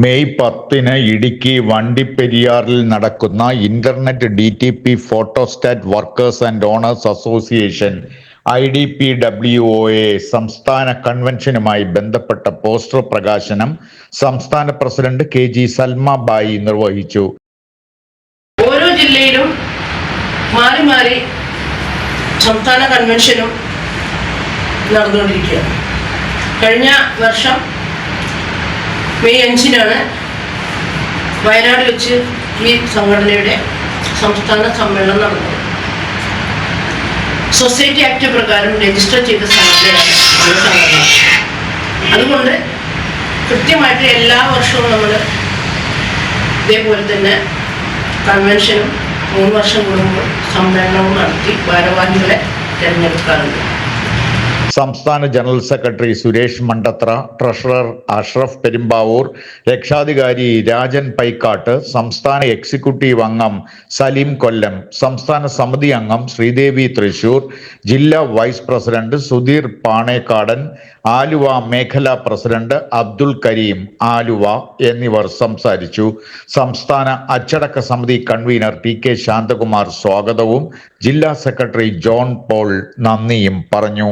May 10-ന് Idukki വണ്ടിപ്പെരിയാറിൽ നടക്കുന്ന internet DTP photostat workers and owners association IDPWOA സംസ്ഥാന കൺവെൻഷനുമായി ബന്ധപ്പെട്ട പോസ്റ്റർ പ്രകാശനം സംസ്ഥാന പ്രസിഡന്റ് KG സൽമാബായി നിർവഹിച്ചു. ഓരോ ജില്ലയിലും മാറി മാറി സംസ്ഥാന കൺവെൻഷനും നടന്നുകൊണ്ടിരിക്കുകയാണ്. കഴിഞ്ഞ വർഷം മെയ് 5-നാണ് വയനാട് വെച്ച് ഈ സംഘടനയുടെ സംസ്ഥാന സമ്മേളനം നടന്നത്. സൊസൈറ്റി ആക്ട് പ്രകാരം രജിസ്റ്റർ ചെയ്ത സംഘടനയാണ് സംഘടന. അതുകൊണ്ട് കൃത്യമായിട്ട് എല്ലാ വർഷവും നമ്മൾ ഇതേപോലെ തന്നെ കൺവെൻഷനും 3 വർഷം കൂടുമ്പോൾ സമ്മേളനവും നടത്തി ഭാരവാഹികളെ തിരഞ്ഞെടുക്കാറുണ്ട്. സംസ്ഥാന general secretary Suresh Mandathra, treasurer Ashraf Perumbavoor, രക്ഷാധികാരി രാജൻ പൈക്കാട്ട്, സംസ്ഥാന എക്സിക്യൂട്ടീവ് അംഗം സലീം കൊല്ലം, സംസ്ഥാന സമിതി അംഗം ശ്രീദേവി തൃശൂർ, ജില്ലാ വൈസ് പ്രസിഡന്റ് സുധീർ പാണേക്കാടൻ, ആലുവ മേഖലാ പ്രസിഡന്റ് അബ്ദുൽ കരീം ആലുവ എന്നിവർ സംസാരിച്ചു. സംസ്ഥാന അച്ചടക്ക സമിതി കൺവീനർ TK ശാന്തകുമാർ സ്വാഗതവും ജില്ലാ സെക്രട്ടറി ജോൺ പോൾ നന്ദിയും പറഞ്ഞു.